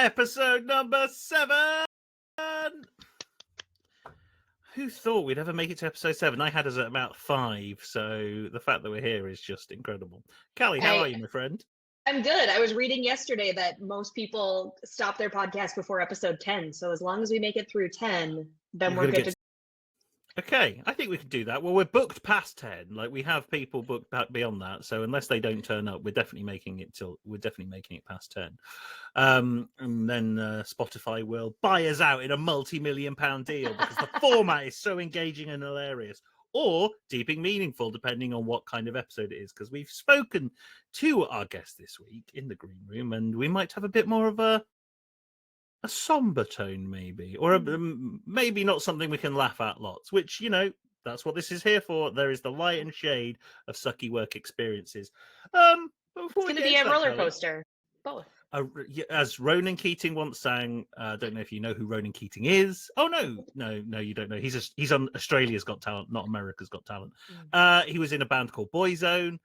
Episode number 7. Who thought we'd ever make it to episode 7? I had us at about 5, so the fact that we're here is just incredible. Callie, how are you, my friend? I'm good. I was reading yesterday that most people stop their podcast before episode 10. So as long as we make it through 10, then we're good to. Okay, I think we could do that. Well, we're booked past 10. Like, we have people booked beyond that. So unless they don't turn up, we're definitely making it past 10. And then Spotify will buy us out in a multi-million-pound deal because the format is so engaging and hilarious, or deeply meaningful, depending on what kind of episode it is. Because we've spoken to our guest this week in the green room, and we might have a bit more of a somber tone, maybe, or maybe not something we can laugh at lots, which, you know, that's what this is here for. There is the light and shade of sucky work experiences. It's going to be a roller coaster. Both. As Ronan Keating once sang, I don't know if you know who Ronan Keating is. Oh, no, you don't know. He's on Australia's Got Talent, not America's Got Talent. He was in a band called Boyzone.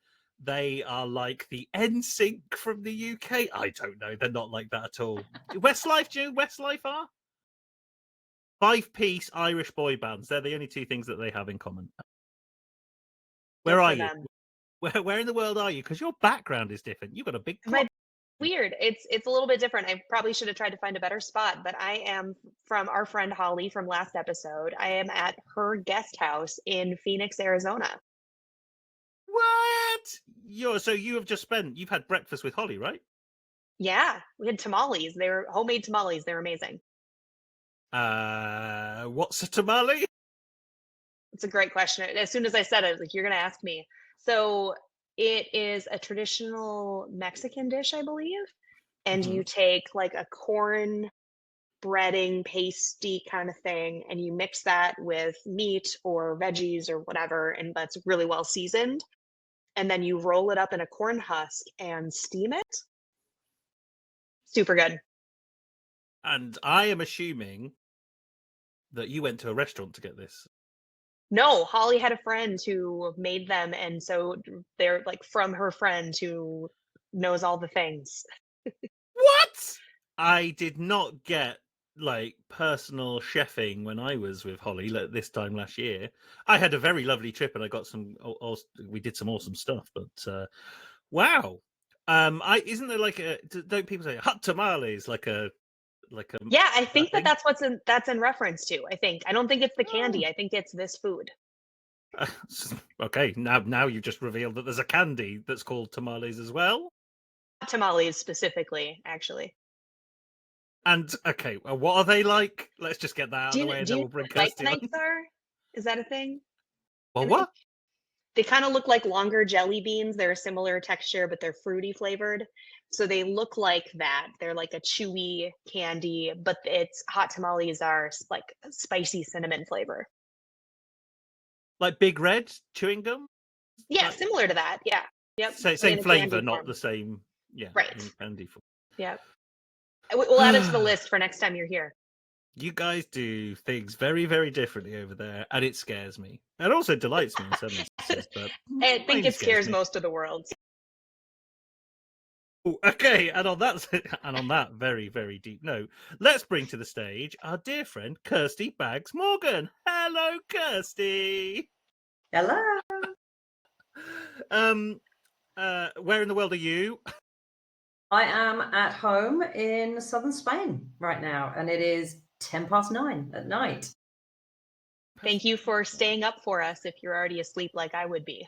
They are like the NSYNC from the UK. I don't know. They're not like that at all. Westlife, do you know Westlife are? 5-piece Irish boy bands. They're the only two things that they have in common. Where are you? Where in the world are you? Because your background is different. You've got a big clock. Weird. It's a little bit different. I probably should have tried to find a better spot, but I am from our friend Holly from last episode. I am at her guest house in Phoenix, Arizona. What? So you've had breakfast with Holly, right? Yeah, we had tamales. They were homemade tamales. They're amazing. What's a tamale? It's a great question. As soon as I said it, I was like, you're going to ask me. So it is a traditional Mexican dish, I believe. And you take like a corn breading pasty kind of thing, and you mix that with meat or veggies or whatever, and that's really well seasoned. And then you roll it up in a corn husk and steam it. Super good. And I am assuming that you went to a restaurant to get this. No, Holly had a friend who made them, and so they're like from her friend who knows all the things. What? I did not get like personal chefing when I was with Holly this time last year. I had a very lovely trip and I got we did some awesome stuff, but wow. Isn't there like don't people say hot tamales yeah, I think that's in reference to. I don't think it's the candy. I think it's this food. Okay, now you've just revealed that there's a candy that's called tamales as well. Tamales specifically, actually. And okay, what are they like? Let's just get that out of the way, and then we'll bring Kirsty on. Is that a thing? Well, what? They kind of look like longer jelly beans. They're a similar texture, but they're fruity flavored. So they look like that. They're like a chewy candy, but hot tamales are like spicy cinnamon flavor. Like Big Red chewing gum? Yeah, similar to that. Yeah. Yep. Same flavor, not the same. Yeah. Right. Candy form. Yeah. We'll add it to the list for next time you're here. You guys do things very, very differently over there, and it scares me. It also delights me in some instances, but I think it scares most of the world. Ooh, okay, and on that very, very deep note, let's bring to the stage our dear friend Kirsty Baggs-Morgan. Hello, Kirsty. Hello. Where in the world are you? I am at home in southern Spain right now, and it is 9:10 at night. Thank you for staying up for us if you're already asleep like I would be.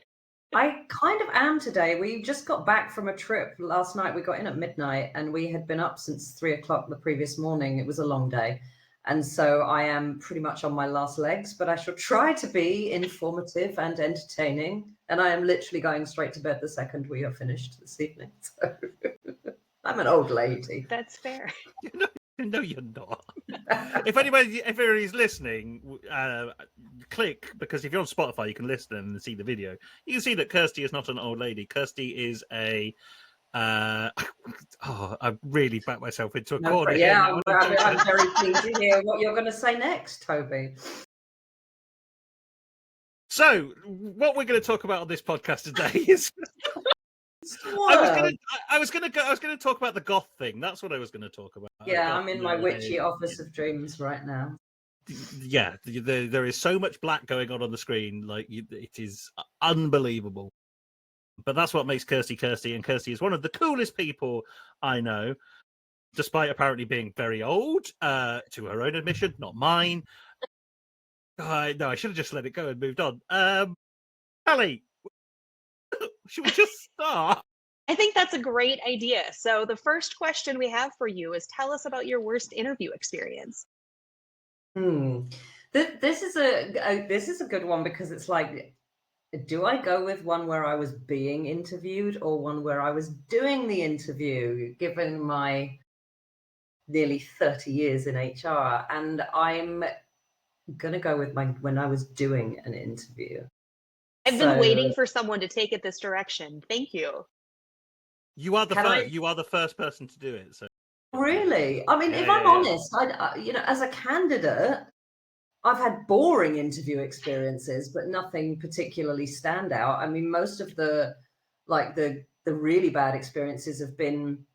I kind of am today. We just got back from a trip last night. We got in at midnight and we had been up since 3:00 the previous morning. It was a long day. And so I am pretty much on my last legs, but I shall try to be informative and entertaining. And I am literally going straight to bed the second we are finished this evening. So I'm an old lady. That's fair. No, you're not. If anybody's listening, click, because if you're on Spotify, you can listen and see the video. You can see that Kirsty is not an old lady. Kirsty is a I really backed myself into a corner. Yeah, I'm very pleased to hear what you're going to say next, Toby. So, what we're going to talk about on this podcast today is I was gonna talk about the goth thing. That's what I was gonna talk about. Yeah, I'm in my witchy office of dreams right now. Yeah, there is so much black going on the screen, like it is unbelievable. But that's what makes Kirsty, and Kirsty is one of the coolest people I know, despite apparently being very old, to her own admission, not mine. No, I should have just let it go and moved on. Ali, should we just start? I think that's a great idea. So the first question we have for you is, tell us about your worst interview experience. This is a good one, because it's like, do I go with one where I was being interviewed or one where I was doing the interview, given my nearly 30 years in HR? And I'm going to go with when I was doing an interview. I've been waiting for someone to take it this direction. Thank you. You are the first person to do it. So really, I mean, if I'm honest, as a candidate, I've had boring interview experiences, but nothing particularly standout. I mean, most of the really bad experiences have been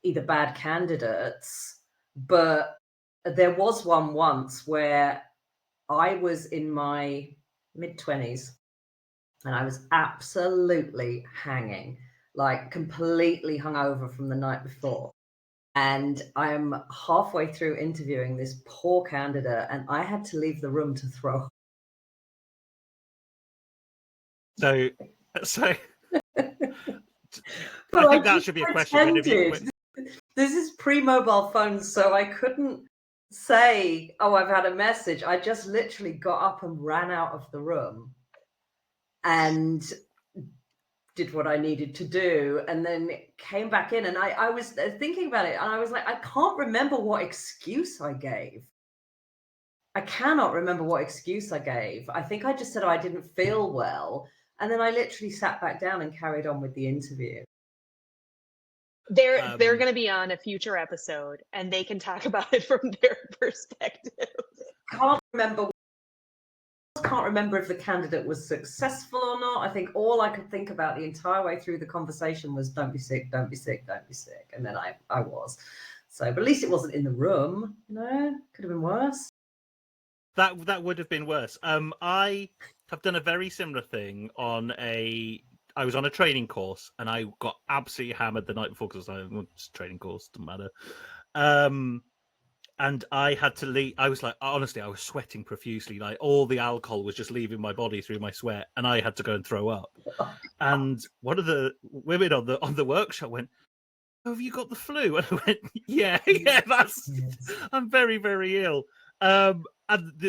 either bad candidates, but there was one once where I was in my mid-20s and I was absolutely hanging, like completely hungover from the night before. And I'm halfway through interviewing this poor candidate, and I had to leave the room to throw up. So I think that should be a question. This is pre-mobile phones, so I couldn't say, "Oh, I've had a message." I just literally got up and ran out of the room and did what I needed to do, and then came back in, and I was thinking about it, and I was like, I can't remember what excuse I gave. I cannot remember what excuse I gave. I think I just said I didn't feel well, and then I literally sat back down and carried on with the interview. They're going to be on a future episode, and they can talk about it from their perspective. Can't remember if the candidate was successful or not. I think all I could think about the entire way through the conversation was, don't be sick, don't be sick, don't be sick. And then I was. So, but at least it wasn't in the room, could have been worse. That would have been worse. I have done a very similar thing I was on a training course, and I got absolutely hammered the night before, because I was training course, doesn't matter. And I had to leave. I was like, honestly, I was sweating profusely. Like, all the alcohol was just leaving my body through my sweat, and I had to go and throw up. And one of the women on the workshop went, "Oh, have you got the flu?" And I went, "Yeah, I'm very, very ill." And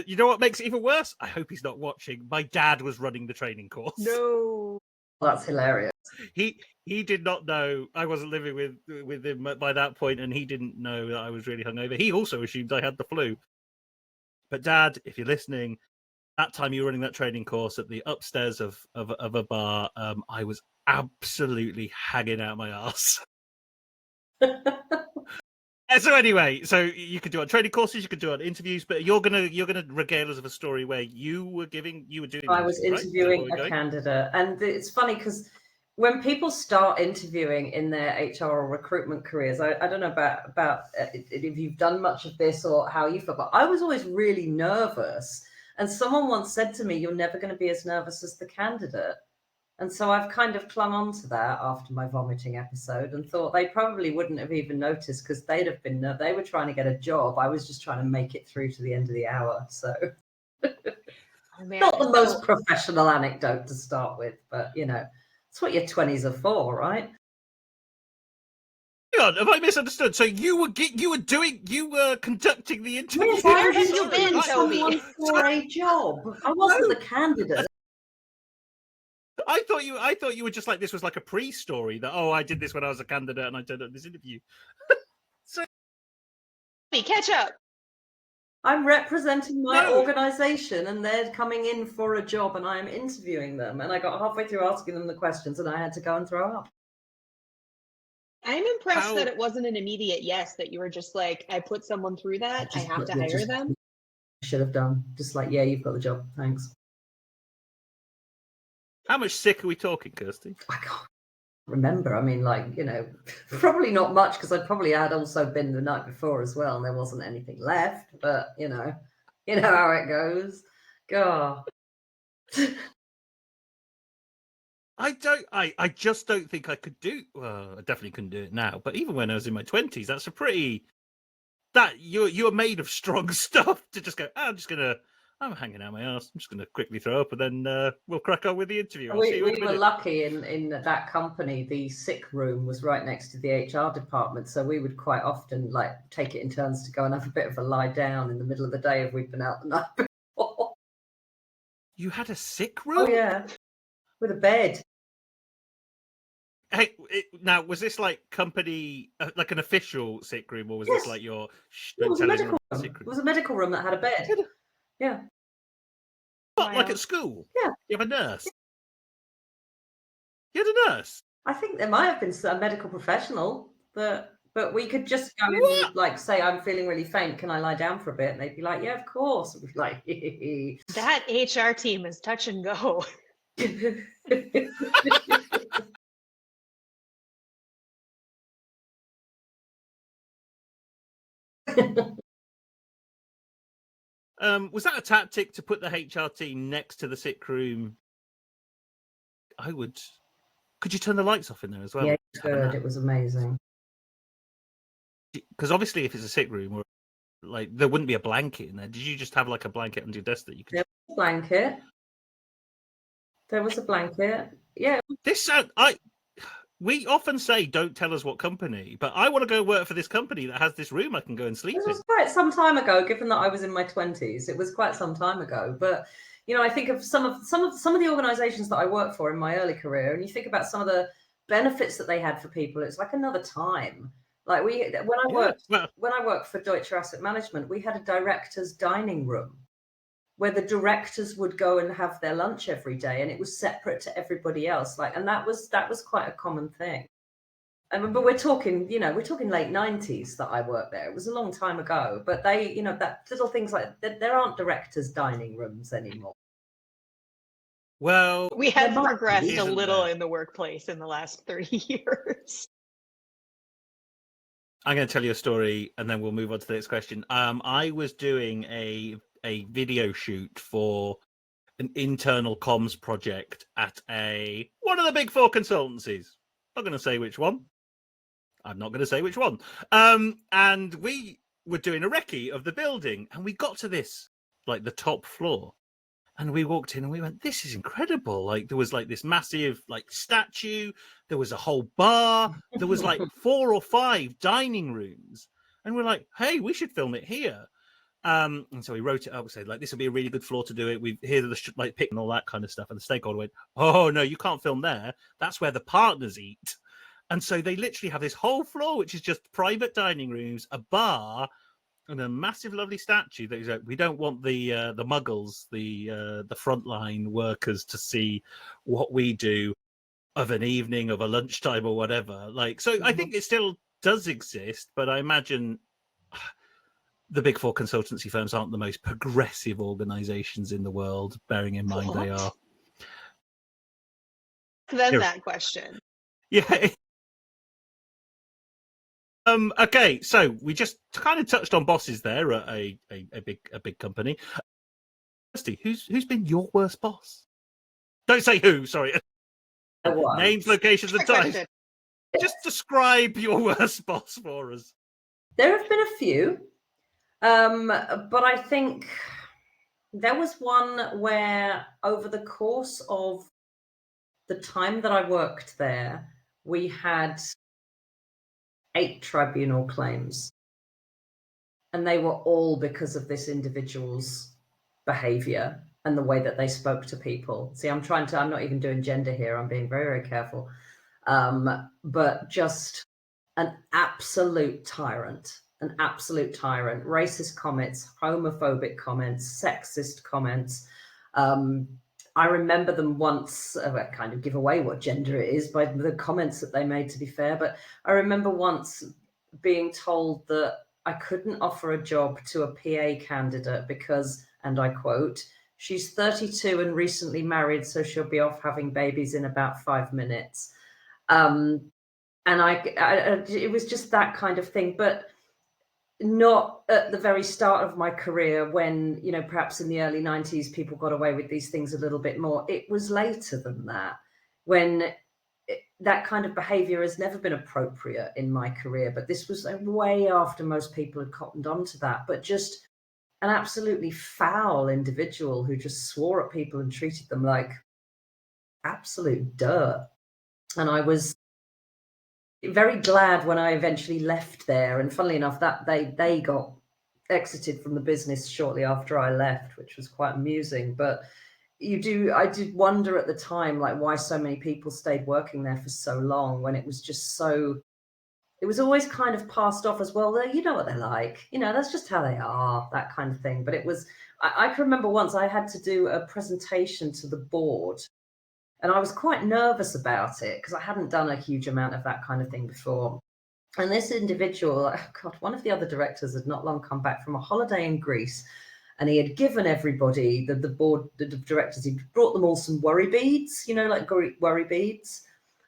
you know what makes it even worse? I hope he's not watching. My dad was running the training course. No. That's hilarious. He did not know. I wasn't living with him by that point, and he didn't know that I was really hungover. He also assumed I had the flu. But Dad, if you're listening, that time you were running that training course at the upstairs of a bar, I was absolutely hanging out my arse. So anyway, so you could do on training courses, you could do on interviews, but you're gonna regale us of a story where you were doing. I was interviewing a candidate, and it's funny because when people start interviewing in their HR or recruitment careers, I don't know about if you've done much of this or how you feel, but I was always really nervous. And someone once said to me, "You're never going to be as nervous as the candidate." And so I've kind of clung on to that after my vomiting episode and thought they probably wouldn't have even noticed, because they were trying to get a job. I was just trying to make it through to the end of the hour. So not the most professional anecdote to start with, but it's what your 20s are for, right? Hang on, have I misunderstood? So you were conducting the interview? Yes, where have you been, Toby? For a job. I wasn't the candidate. I thought you were just like, this was like a pre-story that, I did this when I was a candidate and I turned up this interview. So catch up. I'm representing my organization, and they're coming in for a job, and I am interviewing them. And I got halfway through asking them the questions, and I had to go and throw up. I'm impressed that it wasn't an immediate yes, that you were just like, I put someone through that, I have to hire them. Should have done. Just like, yeah, you've got the job. Thanks. How much sick are we talking, Kirsty? I can't. remember. I mean, like, probably not much, because I probably had also been the night before as well, and there wasn't anything left. But you know how it goes. God. I just don't think I could do. Well, I definitely couldn't do it now. But even when I was in my 20s, that's a pretty. That you're made of strong stuff to just go. I'm hanging out my ass. I'm just gonna quickly throw up, and then we'll crack on with the interview. We were lucky in that company. The sick room was right next to the HR department, so we would quite often like take it in turns to go and have a bit of a lie down in the middle of the day if we'd been out the night before. You had a sick room? Oh yeah, with a bed. Hey, now was this like company, like an official sick room, or was this like your? It was a medical room. It was a medical room that had a bed. Yeah. What, like at school? Yeah. You have a nurse. You had a nurse. I think there might have been a medical professional, but we could just go and like say, I'm feeling really faint. Can I lie down for a bit? And they'd be like, yeah, of course. And we'd be like, that HR team is touch and go. Was that a tactic to put the HR team next to the sick room? I would. Could you turn the lights off in there as well? Yeah, good. It was amazing. Because obviously, if it's a sick room, or like there wouldn't be a blanket in there. Did you just have like a blanket under your desk that you could? There was a blanket. There was a blanket. Yeah. We often say, don't tell us what company, but I want to go work for this company that has this room I can go and sleep in. It was quite some time ago, given that I was in my 20s. It was quite some time ago. But, I think of some of the organizations that I worked for in my early career, and you think about some of the benefits that they had for people, it's like another time. Like when I worked for Deutsche Asset Management, we had a director's dining room where the directors would go and have their lunch every day, and it was separate to everybody else. And that was quite a common thing. But we're talking late 90s that I worked there. It was a long time ago, but they, that little things like that, there aren't directors' dining rooms anymore. Well, we have progressed a little in the workplace in the last 30 years. I'm going to tell you a story, and then we'll move on to the next question. I was doing a video shoot for an internal comms project at one of the big four consultancies. Not going to say which one. I'm not going to say which one. And we were doing a recce of the building, and we got to this, like the top floor, and we walked in and we went, this is incredible. Like there was like this massive like statue. There was a whole bar. There was like 4 or 5 dining rooms. And we're like, hey, we should film it here. And so we wrote it up. We said, like, this will be a really good floor to do it. We hear the like pick and all that kind of stuff. And the stakeholder went, oh no, you can't film there. That's where the partners eat. And so they literally have this whole floor, which is just private dining rooms, a bar, and a massive, lovely statue. That is, we don't want the muggles, the frontline workers, to see what we do of an evening, of a lunchtime, or whatever. Like, so I think it still does exist, but I imagine the big four consultancy firms aren't the most progressive organizations in the world, bearing in mind they are. Then that question. Yeah. Okay, so we just kind of touched on bosses there at a big company. Kirsty, who's been your worst boss? Don't say who. Sorry. Names, locations, and times. Just describe your worst boss for us. There have been a few. But I think there was one where over the course of the time that I worked there, we had 8 tribunal claims. And they were all because of this individual's behavior and the way that they spoke to people. See, I'm not even doing gender here. I'm being very, very careful. But just an absolute tyrant. Racist comments, homophobic comments, sexist comments. I remember them once, I kind of give away what gender it is by the comments that they made, to be fair, but I remember once being told that I couldn't offer a job to a PA candidate because, and I quote, she's 32 and recently married, so she'll be off having babies in about 5 minutes. And it was just that kind of thing, but not at the very start of my career when, you know, perhaps in the early 90s, people got away with these things a little bit more. It was later than that, when that kind of behavior has never been appropriate in my career. But this was way after most people had cottoned on to that. But just an absolutely foul individual who just swore at people and treated them like absolute dirt. And I was very glad when I eventually left there. And funnily enough, that they got exited from the business shortly after I left, which was quite amusing. But I did wonder at the time, like, why so many people stayed working there for so long, when it was just so, it was always kind of passed off as, well, you know what they're like, you know, that's just how they are, that kind of thing. But it was, I can remember once I had to do a presentation to the board, and I was quite nervous about it because I hadn't done a huge amount of that kind of thing before. And this individual, oh God, one of the other directors had not long come back from a holiday in Greece, and he had given everybody, the board, the directors, he brought them all some worry beads, you know, like Greek worry beads.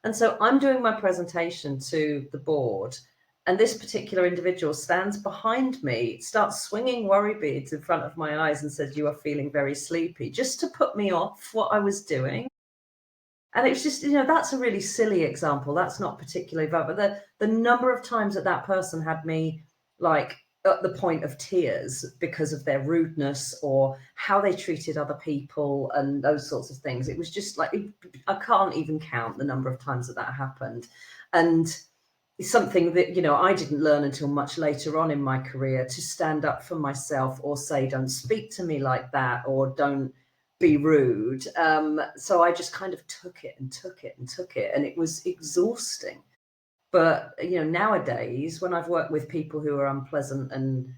And so I'm doing my presentation to the board, and this particular individual stands behind me, starts swinging worry beads in front of my eyes and says, "You are feeling very sleepy," just to put me off what I was doing. And it's just, you know, that's a really silly example. That's not particularly bad, but the number of times that person had me like at the point of tears because of their rudeness or how they treated other people and those sorts of things. It was just like, I can't even count the number of times that happened. And it's something that, you know, I didn't learn until much later on in my career, to stand up for myself or say, don't speak to me like that, or don't be rude. So I just kind of took it, and it was exhausting. But, you know, nowadays, when I've worked with people who are unpleasant and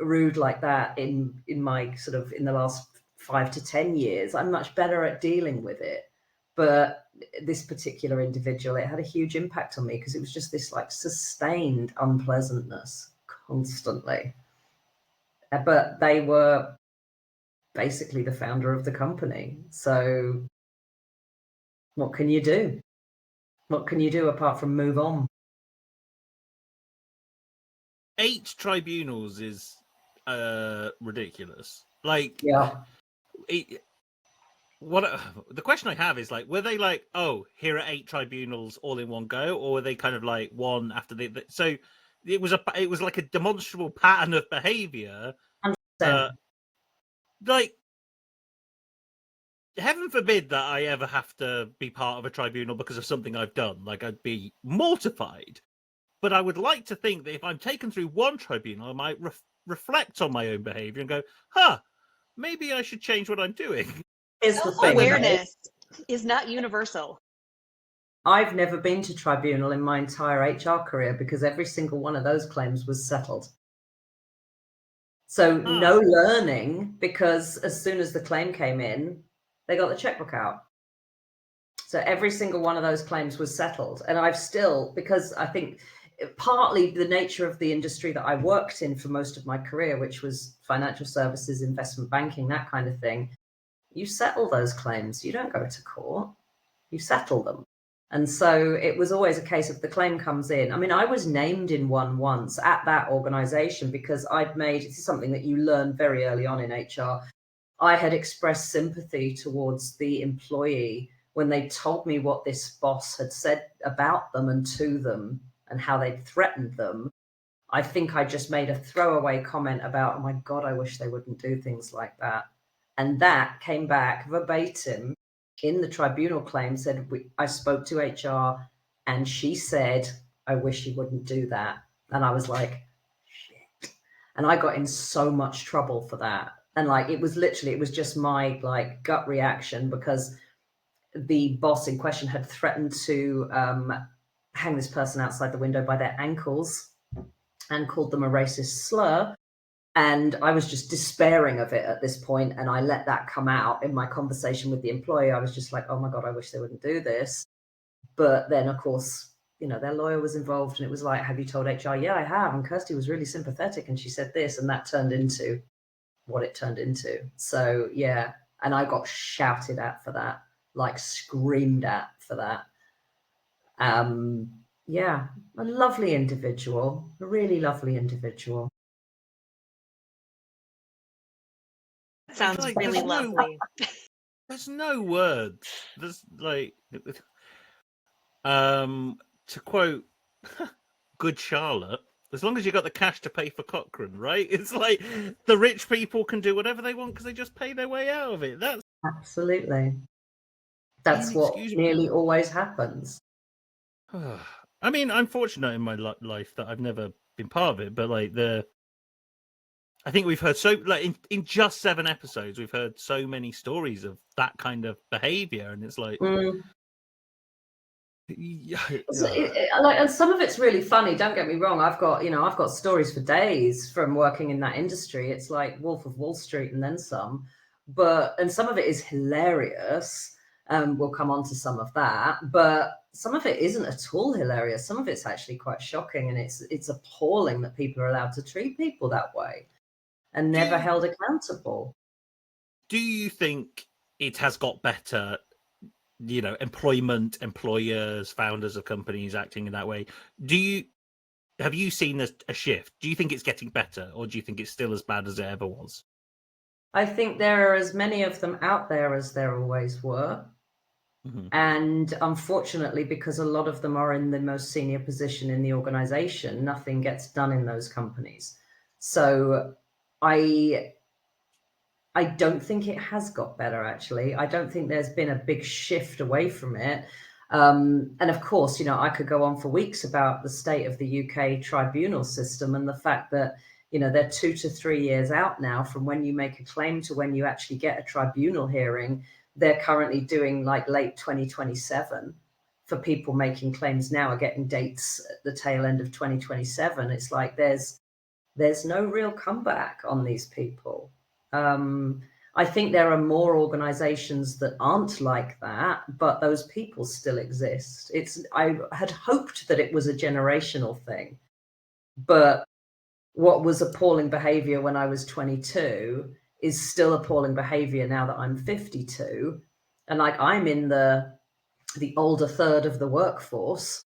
rude like that in my sort of, in the last 5 to 10 years, I'm much better at dealing with it. But this particular individual, it had a huge impact on me because it was just this like sustained unpleasantness constantly. But they were basically the founder of the company. So what can you do? What can you do apart from move on? 8 tribunals is ridiculous. Like, yeah. The question I have is, like, were they like, oh, here are 8 tribunals all in one go, or were they kind of like one after the so it was like a demonstrable pattern of behavior. Like, heaven forbid that I ever have to be part of a tribunal because of something I've done. Like, I'd be mortified. But I would like to think that if I'm taken through one tribunal, I might reflect on my own behavior and go, maybe I should change what I'm doing. Self-awareness is not universal. I've never been to tribunal in my entire HR career because every single one of those claims was settled. So no learning, because as soon as the claim came in, they got the checkbook out. So every single one of those claims was settled. And I've still, because I think partly the nature of the industry that I worked in for most of my career, which was financial services, investment banking, that kind of thing, you settle those claims. You don't go to court, you settle them. And so it was always a case of the claim comes in. I mean, I was named in one once at that organization because I'd made, this is something that you learn very early on in HR. I had expressed sympathy towards the employee when they told me what this boss had said about them and to them and how they'd threatened them. I think I just made a throwaway comment about, oh my God, I wish they wouldn't do things like that. And that came back verbatim in the tribunal claim, said, I spoke to HR and she said, I wish you wouldn't do that. And I was like, shit. And I got in so much trouble for that. And like, it was just my like gut reaction, because the boss in question had threatened to hang this person outside the window by their ankles and called them a racist slur. And I was just despairing of it at this point, and I let that come out in my conversation with the employee. I was just like, oh my God, I wish they wouldn't do this. But then, of course, you know, their lawyer was involved, and it was like, have you told HR? Yeah, I have. And Kirsty was really sympathetic, and she said this, and that turned into what it turned into. So, yeah. And I got shouted at for that, like screamed at for that. Yeah, a lovely individual, a really lovely individual. Sounds like, really lovely. There's no words. There's like, to quote Good Charlotte, as long as you got the cash to pay for Cochrane, right? It's like the rich people can do whatever they want because they just pay their way out of it. That's Absolutely. That's what inexcusable. nearly always happens. I mean, I'm fortunate in my life that I've never been part of it, but like I think we've heard so like in just 7 episodes, we've heard so many stories of that kind of behavior, and it's like, and some of it's really funny. Don't get me wrong. I've got stories for days from working in that industry. It's like Wolf of Wall Street and then some, and some of it is hilarious. We'll come on to some of that, but some of it isn't at all hilarious. Some of it's actually quite shocking, and it's appalling that people are allowed to treat people that way and never held accountable. Do you think it has got better? Employment, employers, founders of companies acting in that way. Have you seen a shift? Do you think it's getting better, or do you think it's still as bad as it ever was? I think there are as many of them out there as there always were. Mm-hmm. And unfortunately, because a lot of them are in the most senior position in the organization, nothing gets done in those companies. So I don't think it has got better, actually. I don't think there's been a big shift away from it. And of course, I could go on for weeks about the state of the UK tribunal system and the fact that, they're 2 to 3 years out now from when you make a claim to when you actually get a tribunal hearing. They're currently doing like late 2027 for people making claims now are getting dates at the tail end of 2027. It's like there's no real comeback on these people. I think there are more organizations that aren't like that, but those people still exist. I had hoped that it was a generational thing, but what was appalling behavior when I was 22 is still appalling behavior now that I'm 52. And like I'm in the older third of the workforce.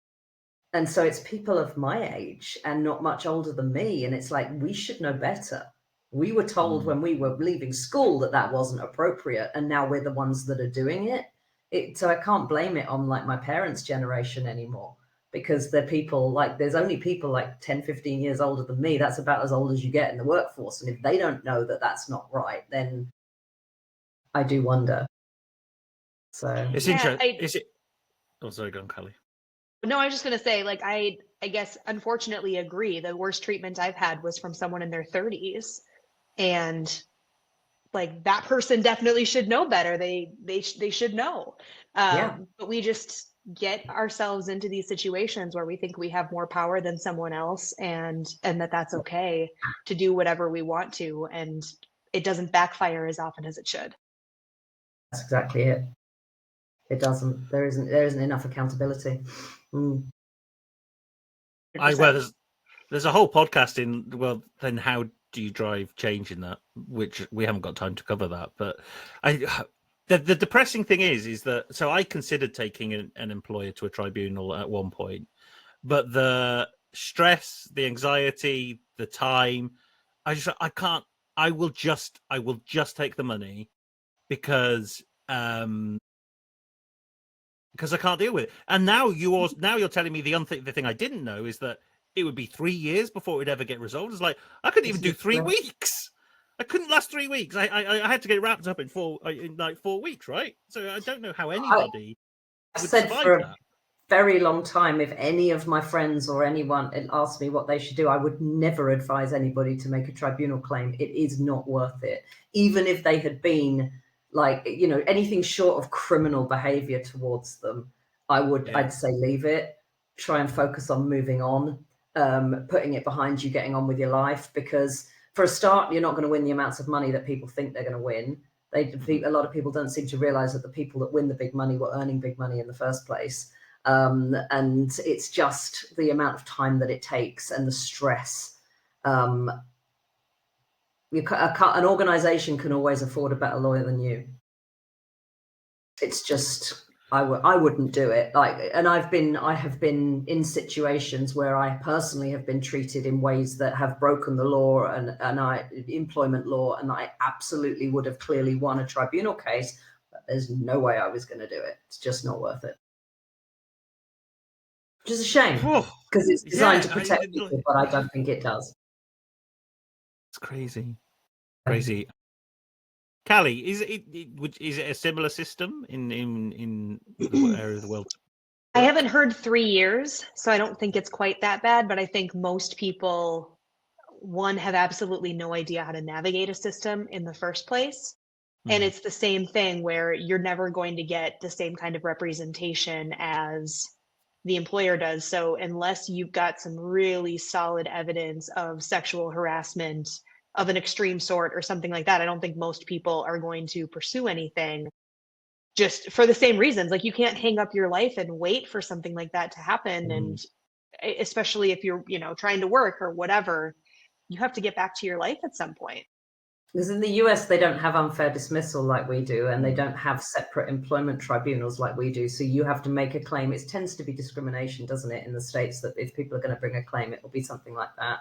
And so it's people of my age and not much older than me. And it's like, we should know better. We were told when we were leaving school that wasn't appropriate. And now we're the ones that are doing it. So I can't blame it on like my parents' generation anymore, because they're people like, there's only people like 10, 15 years older than me. That's about as old as you get in the workforce. And if they don't know that that's not right, then I do wonder. So It's interesting. Oh, sorry, go on, Callie. No, I was just going to say, like, I guess, unfortunately agree. The worst treatment I've had was from someone in their 30s. And like that person definitely should know better. They should know. But we just get ourselves into these situations where we think we have more power than someone else, and that's okay to do whatever we want to. And it doesn't backfire as often as it should. That's exactly it. It doesn't. There isn't enough accountability. There's a whole podcast in. Well, then how do you drive change in that? Which we haven't got time to cover that. But the depressing thing is that so I considered taking an employer to a tribunal at one point, but the stress, the anxiety, the time, I can't. I will just take the money because I can't deal with it. And now you're telling me the thing I didn't know is that it would be 3 years before it would ever get resolved. It's like I couldn't even do 3 weeks. I couldn't last 3 weeks. I had to get it wrapped up in 4 weeks, right? So I don't know how anybody would said survive for that. A very long time, if any of my friends or anyone asked me what they should do, I would never advise anybody to make a tribunal claim. It is not worth it. Even if they had been like, anything short of criminal behavior towards them, I'd say leave it, try and focus on moving on, putting it behind you, getting on with your life, because for a start, you're not going to win the amounts of money that people think they're going to win. A lot of people don't seem to realize that the people that win the big money were earning big money in the first place. And it's just the amount of time that it takes and the stress. An organization can always afford a better lawyer than you. It's just I wouldn't do it. Like, and I have been in situations where I personally have been treated in ways that have broken the law and employment law, and I absolutely would have clearly won a tribunal case, but there's no way I was going to do it. It's just not worth it. Which is a shame, because it's designed to protect people, but I don't think it does. It's crazy. Crazy. Callie, is it a similar system in the area of the world? I haven't heard 3 years, so I don't think it's quite that bad, but I think most people, one, have absolutely no idea how to navigate a system in the first place. And it's the same thing where you're never going to get the same kind of representation as the employer does. So unless you've got some really solid evidence of sexual harassment of an extreme sort or something like that, I don't think most people are going to pursue anything, just for the same reasons. Like, you can't hang up your life and wait for something like that to happen. And especially if you're, trying to work or whatever, you have to get back to your life at some point. Because in the US, they don't have unfair dismissal like we do, and they don't have separate employment tribunals like we do. So you have to make a claim. It tends to be discrimination, doesn't it, in the States, that if people are going to bring a claim, it will be something like that.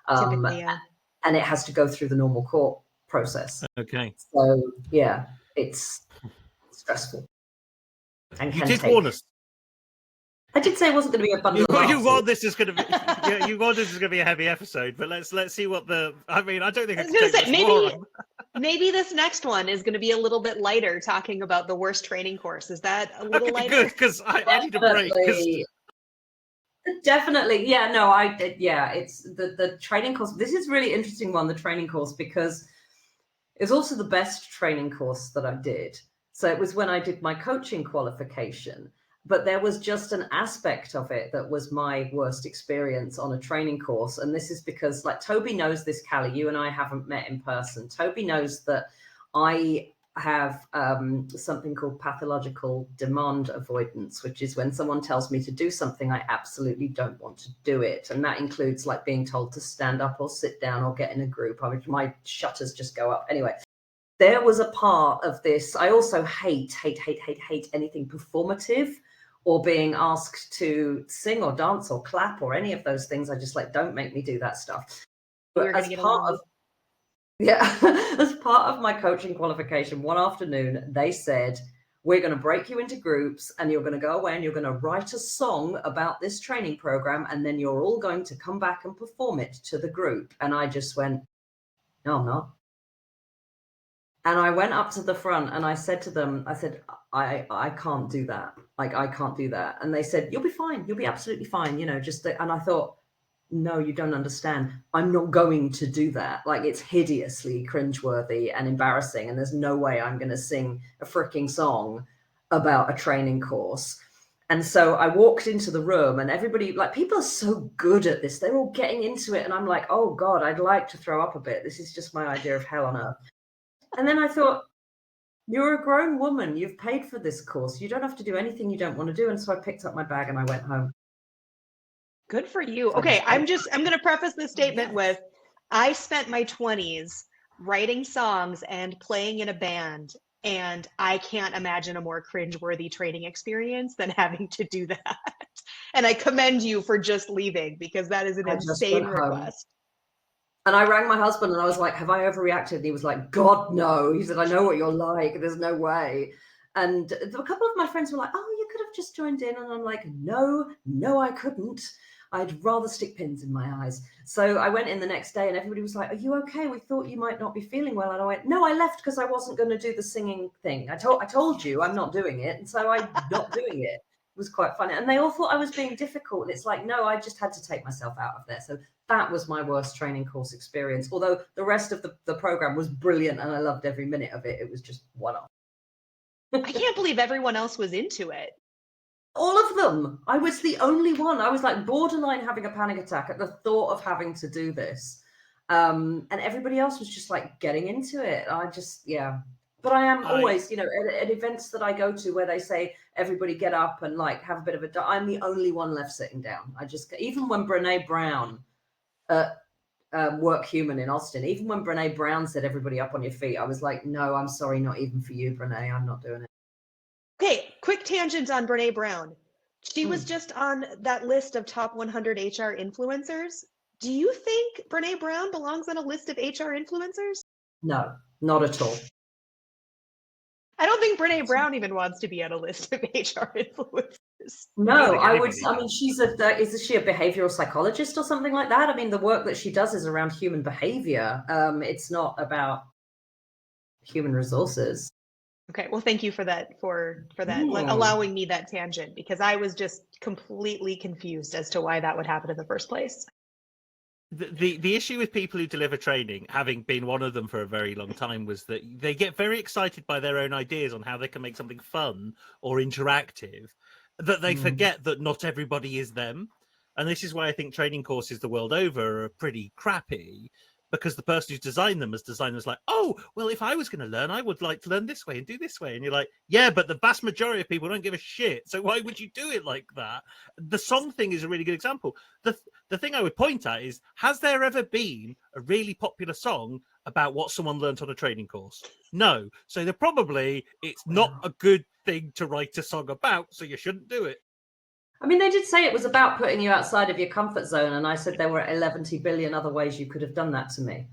Typically, yeah. And it has to go through the normal court process. Okay. So, yeah, it's stressful. And you did warn us. I did say it wasn't going to be a bundle of you warned this is going to be. You warned this is going to be a heavy episode, but let's see what the. I mean, I don't think I was going to say maybe this next one is going to be a little bit lighter, talking about the worst training course. Is that a little lighter? Good, because I need a break. Definitely, yeah. No, it's the training course. This is really interesting one, the training course, because it's also the best training course that I did. So it was when I did my coaching qualification. But there was just an aspect of it that was my worst experience on a training course. And this is because, like, Toby knows this, Callie, you and I haven't met in person. Toby knows that I have something called pathological demand avoidance, which is when someone tells me to do something, I absolutely don't want to do it. And that includes like being told to stand up or sit down or get in a group. My shutters just go up. Anyway, there was a part of this. I also hate anything performative or being asked to sing or dance or clap or any of those things. I just don't make me do that stuff. But as part of my coaching qualification, one afternoon, they said, we're going to break you into groups and you're going to go away and you're going to write a song about this training program. And then you're all going to come back and perform it to the group. And I just went, no, I'm not. And I went up to the front and I said to them, I can't do that. I can't do that. And they said, you'll be fine. You'll be absolutely fine. And I thought, no, you don't understand. I'm not going to do that. It's hideously cringeworthy and embarrassing. And there's no way I'm going to sing a freaking song about a training course. And so I walked into the room and everybody, people are so good at this. They're all getting into it. And I'm like, oh God, I'd like to throw up a bit. This is just my idea of hell on earth. And then I thought, you're a grown woman. You've paid for this course. You don't have to do anything you don't want to do. And so I picked up my bag and I went home. Good for you. Okay, I'm going to preface this statement with, I spent my 20s writing songs and playing in a band, and I can't imagine a more cringeworthy training experience than having to do that. And I commend you for just leaving, because that is an insane request. And I rang my husband and I was like, have I overreacted? And he was like, God, no. He said, I know what you're like. There's no way. And a couple of my friends were like, oh, you could have just joined in. And I'm like, no, I couldn't. I'd rather stick pins in my eyes. So I went in the next day and everybody was like, are you okay? We thought you might not be feeling well. And I went, no, I left because I wasn't going to do the singing thing. I told you I'm not doing it. And so I'm not doing it. It was quite funny. And they all thought I was being difficult. And it's like, no, I just had to take myself out of there. So that was my worst training course experience. Although the rest of the program was brilliant and I loved every minute of it. It was just one-off. I can't believe everyone else was into it. All of them. I was the only one. I was borderline having a panic attack at the thought of having to do this. And everybody else was just getting into it. But I am always, at events that I go to where they say everybody get up and have a bit of I'm the only one left sitting down. Even when Brene Brown Work Human in Austin, even when Brene Brown said everybody up on your feet, I was like, no, I'm sorry, not even for you, Brene, I'm not doing it. Okay, quick tangent on Brene Brown. She was Mm. just on that list of top 100 HR influencers. Do you think Brene Brown belongs on a list of HR influencers? No, not at all. I don't think Brene Brown even wants to be on a list of HR influencers. No, think I would. anybody I mean, is she a behavioral psychologist or something like that? I mean, the work that she does is around human behavior. It's not about human resources. Okay, well, thank you for that, for that, Yeah. allowing me that tangent, because I was just completely confused as to why that would happen in the first place. The issue with people who deliver training, having been one of them for a very long time, was that they get very excited by their own ideas on how they can make something fun or interactive, that they forget that not everybody is them. And this is why I think training courses the world over are pretty crappy, because the person who's designed them has designed them as like, oh, well, if I was going to learn, I would like to learn this way and do this way. And you're like, yeah, but the vast majority of people don't give a shit. So why would you do it like that? The song thing is a really good example. The thing I would point at is, has there ever been a really popular song about what someone learnt on a training course? No. So it's not a good thing to write a song about, so you shouldn't do it. I mean, they did say it was about putting you outside of your comfort zone, and I said there were 11 billion other ways you could have done that to me.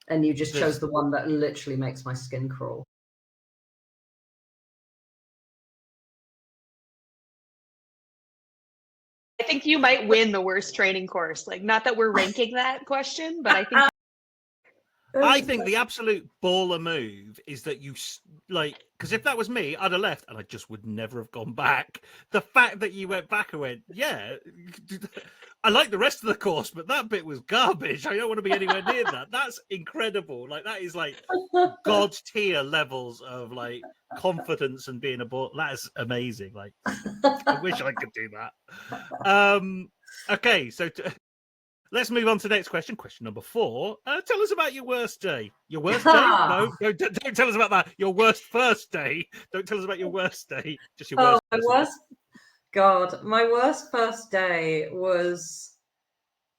And you just chose the one that literally makes my skin crawl. I think you might win the worst training course. Like, not that we're ranking that question, but I think the absolute baller move is that you because if that was me, I'd have left and I just would never have gone back. The fact that you went back and went, yeah, I like the rest of the course, but that bit was garbage. I don't want to be anywhere near that. That's incredible. Like, that is like God tier levels of like confidence and being a ball. That is amazing. Like, I wish I could do that. Okay, so let's move on to the next question. Question number 4. Tell us about your worst day. Your worst day? No, don't tell us about that. Your worst first day. Don't tell us about your worst day. Just your worst. My worst first day was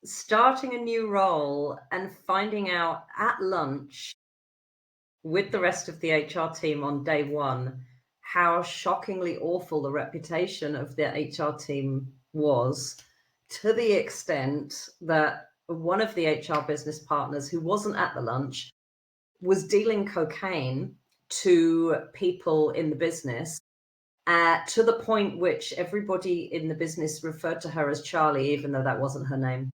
starting a new role and finding out at lunch with the rest of the HR team on day one how shockingly awful the reputation of the HR team was, to the extent that one of the HR business partners who wasn't at the lunch was dealing cocaine to people in the business, to the point which everybody in the business referred to her as Charlie, even though that wasn't her name.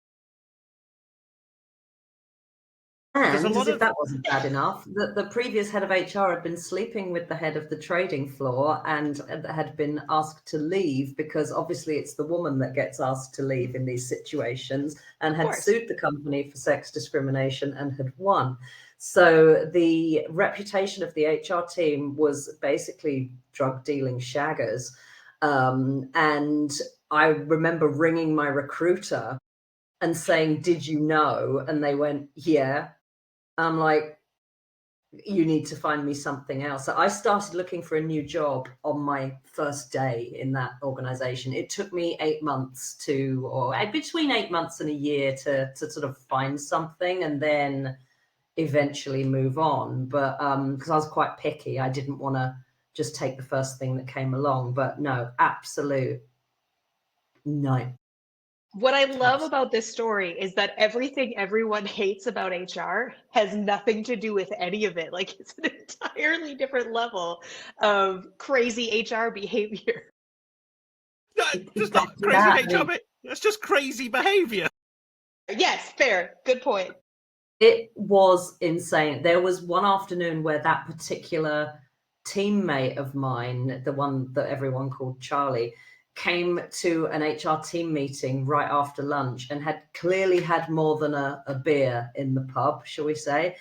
And as if that wasn't bad enough, the previous head of HR had been sleeping with the head of the trading floor and had been asked to leave, because obviously it's the woman that gets asked to leave in these situations, and had sued the company for sex discrimination and had won. So the reputation of the HR team was basically drug dealing shaggers. And I remember ringing my recruiter and saying, "Did you know?" And they went, "Yeah." I'm like, "You need to find me something else." So I started looking for a new job on my first day in that organization. It took me 8 months between 8 months and a year to sort of find something, and then eventually move on. But because I was quite picky, I didn't want to just take the first thing that came along. But no, absolute no. What I love about this story is that everything everyone hates about HR has nothing to do with any of it. Like, it's an entirely different level of crazy HR behavior. It's not crazy HR, it's just crazy behavior. Yes, fair. Good point. It was insane. There was one afternoon where that particular teammate of mine, the one that everyone called Charlie, came to an HR team meeting right after lunch and had clearly had more than a beer in the pub, shall we say.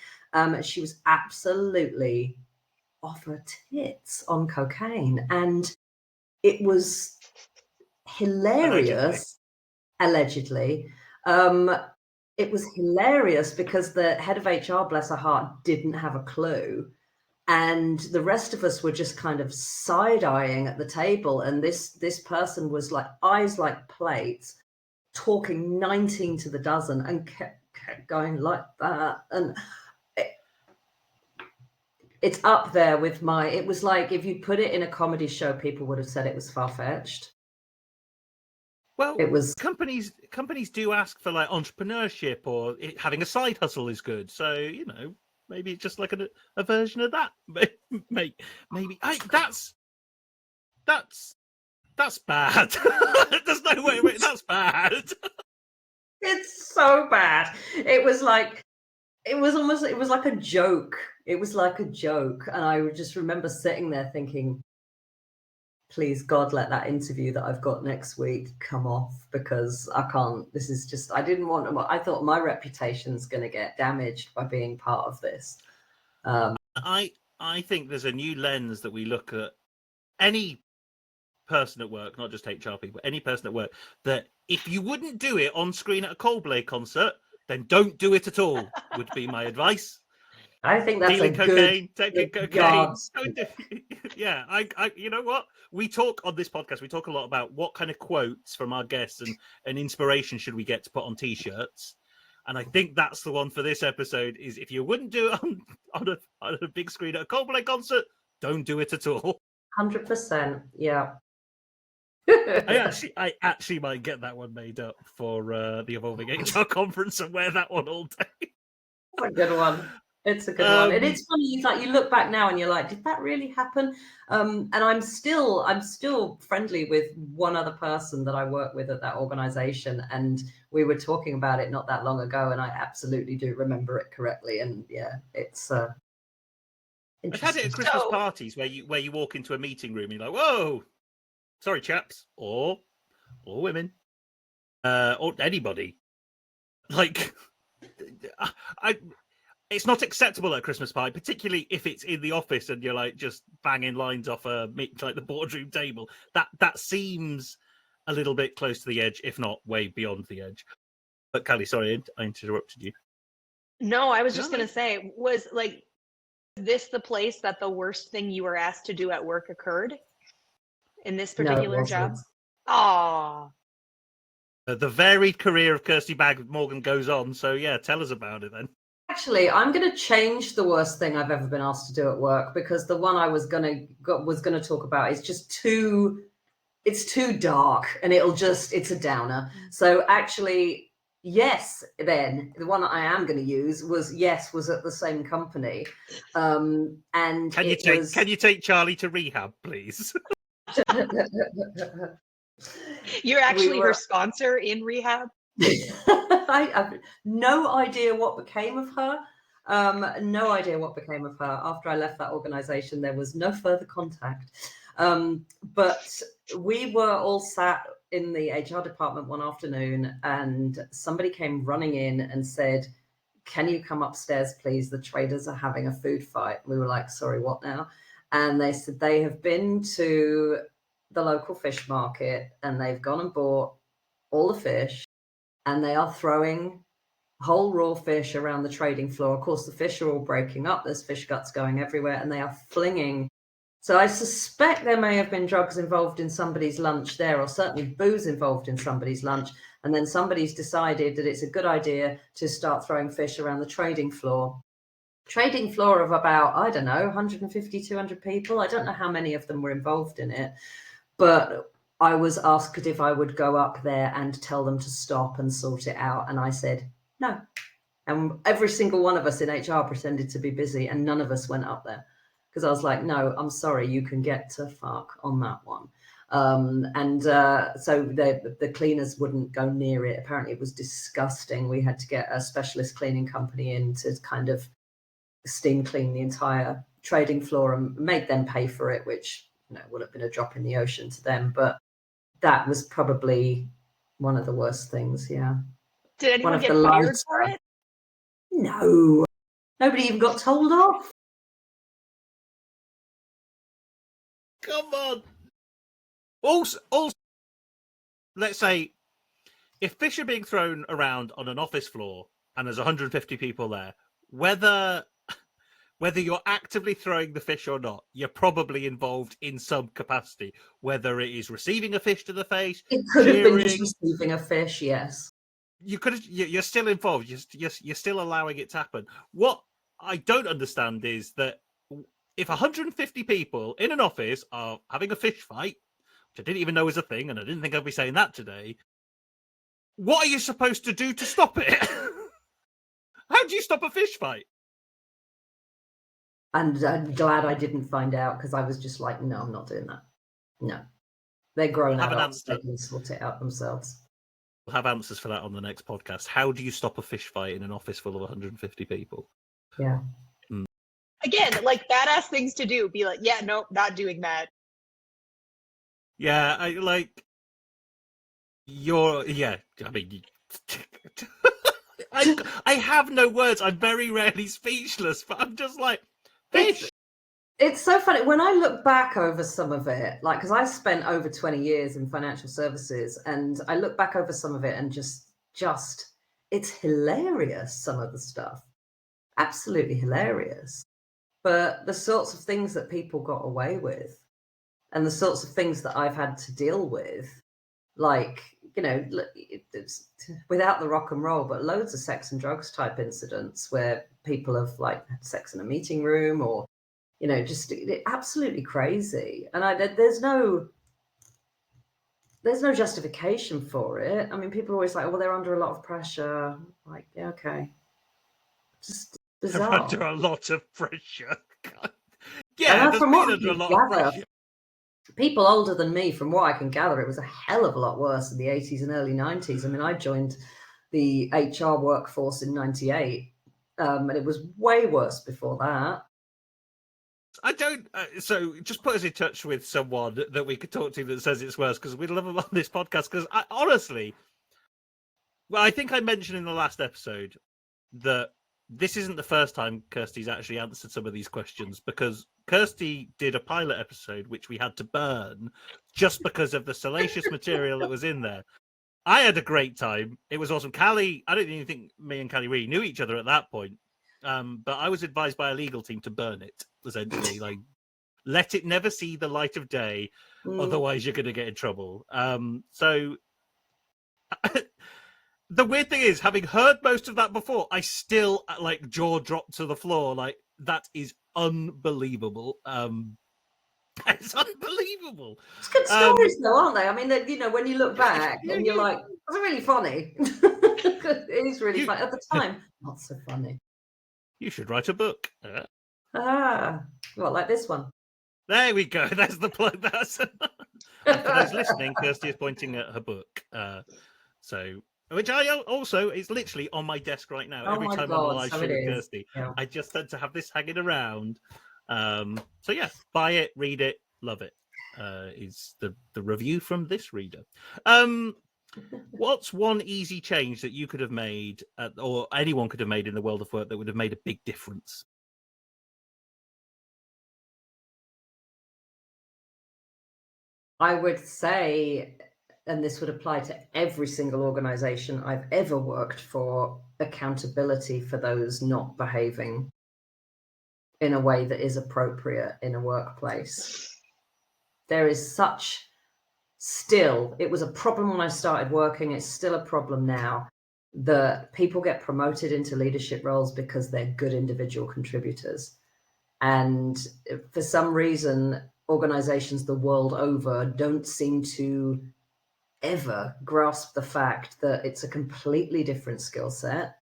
She was absolutely off her tits on cocaine. And it was hilarious, allegedly. It was hilarious because the head of HR, bless her heart, didn't have a clue. And the rest of us were just kind of side-eyeing at the table. And this person was like, eyes like plates, talking 19 to the dozen, and kept going like that. And It's up there with it was like if you put it in a comedy show, people would have said it was far-fetched. Well, It was companies do ask for like entrepreneurship or having a side hustle is good. So maybe it's just like a version of that. Maybe that's bad. There's no way. Wait, that's bad. It's so bad. It was like it was like a joke. It was like a joke, and I would just remember sitting there thinking, please God, let that interview that I've got next week come off, because I can't. This is just, I didn't want to, I thought my reputation's going to get damaged by being part of this. I think there's a new lens that we look at any person at work, not just HR people, any person at work, that if you wouldn't do it on screen at a Coldplay concert, then don't do it at all, would be my advice. I think that's Dealing cocaine, taking cocaine. Yeah, I you know what? We talk on this podcast, we talk a lot about what kind of quotes from our guests and inspiration should we get to put on t-shirts. And I think that's the one for this episode, is if you wouldn't do it on a big screen at a Coldplay concert, don't do it at all. 100%, yeah. I actually might get that one made up for the Evolving HR conference and wear that one all day. It's a good one. It's a good one. And it's funny, like you look back now and you're like, did that really happen? And I'm still friendly with one other person that I work with at that organization. And we were talking about it not that long ago, and I absolutely do remember it correctly. And yeah, it's I've had it at Christmas parties where you walk into a meeting room and you're like, whoa, sorry chaps, or women, or anybody. Like it's not acceptable at a Christmas party, particularly if it's in the office and you're like just banging lines off like the boardroom table. That seems a little bit close to the edge, if not way beyond the edge. But Callie, sorry, I interrupted you. No, I was just going to say, was like this the place that the worst thing you were asked to do at work occurred in this particular job? Oh, the varied career of Kirsty Baggs-Morgan goes on. So yeah, tell us about it then. Actually, I'm going to change the worst thing I've ever been asked to do at work, because the one I was going to talk about is just too dark, and it's a downer. So actually, yes, then the one that I am going to use was at the same company. And can you take Charlie to rehab, please? You're actually her sponsor in rehab? I have no idea what became of her. No idea what became of her. After I left that organization, there was no further contact. But we were all sat in the HR department one afternoon, and somebody came running in and said, can you come upstairs, please? The traders are having a food fight. We were like, sorry, what now? And they said they have been to the local fish market and they've gone and bought all the fish, and they are throwing whole raw fish around the trading floor. Of course, the fish are all breaking up. There's fish guts going everywhere, and they are flinging. So I suspect there may have been drugs involved in somebody's lunch there, or certainly booze involved in somebody's lunch. And then somebody's decided that it's a good idea to start throwing fish around the trading floor. Trading floor of about, I don't know, 150, 200 people. I don't know how many of them were involved in it, but I was asked if I would go up there and tell them to stop and sort it out. And I said, no. And every single one of us in HR pretended to be busy, and none of us went up there, because I was like, no, I'm sorry, you can get to fuck on that one. So the cleaners wouldn't go near it. Apparently it was disgusting. We had to get a specialist cleaning company in to kind of steam clean the entire trading floor and make them pay for it, which would have been a drop in the ocean to them. But that was probably one of the worst things. Yeah. Did anyone get fired for it? No, nobody even got told off. Come on. Also, let's say if fish are being thrown around on an office floor and there's 150 people there, whether you're actively throwing the fish or not, you're probably involved in some capacity, whether it is receiving a fish to the face. It could have been just receiving a fish, yes. You're still involved. You're still allowing it to happen. What I don't understand is that if 150 people in an office are having a fish fight, which I didn't even know was a thing, and I didn't think I'd be saying that today, what are you supposed to do to stop it? How do you stop a fish fight? And I'm glad I didn't find out, because I was just like, no, I'm not doing that. No. They're grown Have an adults. They answer. can sort it out themselves. We'll have answers for that on the next podcast. How do you stop a fish fight in an office full of 150 people? Yeah. Again, like badass things to do. Be like, yeah, nope, not doing that. Yeah, I like I mean, I have no words. I'm very rarely speechless, but I'm just like, fish. It's so funny when I look back over some of it, like, because I spent over 20 years in financial services, and I look back over some of it and just it's hilarious, some of the stuff. Absolutely hilarious. But the sorts of things that people got away with, and the sorts of things that I've had to deal with, like, you know, it's without the rock and roll, but loads of sex and drugs type incidents where people have like had sex in a meeting room, or, you know, just absolutely crazy. And there's no justification for it. I mean, people are always like, oh, well, they're under a lot of pressure. Like, yeah, okay. Just bizarre. They're under a lot of pressure. Yeah, And there's from been what under a I lot can of gather, pressure. people older than me, from what I can gather, it was a hell of a lot worse in the 80s and early 90s. I mean, I joined the HR workforce in 98, and it was way worse before that. I don't. So just put us in touch with someone that we could talk to that says it's worse, because we'd love them on this podcast. Because honestly, well, I think I mentioned in the last episode that this isn't the first time Kirsty's actually answered some of these questions, because Kirsty did a pilot episode which we had to burn just because of the salacious material that was in there. I had a great time. It was awesome. Callie, I don't even think me and Callie really knew each other at that point. But I was advised by a legal team to burn it, essentially. Like, let it never see the light of day, otherwise you're going to get in trouble. So the weird thing is, having heard most of that before, I still like jaw dropped to the floor. Like, that is unbelievable. It's unbelievable. It's good stories, though, aren't they? I mean, you know, when you look back and you're like, that's really funny. It is really funny. At the time, not so funny. You should write a book. Well, like this one. There we go. That's the plug. That's and for those listening, Kirsty is pointing at her book. So, which I also is literally on my desk right now. Every time I'm on a live show with Kirsty, I just tend to have this hanging around. So yeah, buy it, read it, love it. Is the review from this reader. What's one easy change that you could have made, or anyone could have made in the world of work, that would have made a big difference? I would say, and this would apply to every single organization I've ever worked for, accountability for those not behaving in a way that is appropriate in a workplace. There is it was a problem when I started working, it's still a problem now, that people get promoted into leadership roles because they're good individual contributors. And for some reason, organizations the world over don't seem to ever grasp the fact that it's a completely different skill set.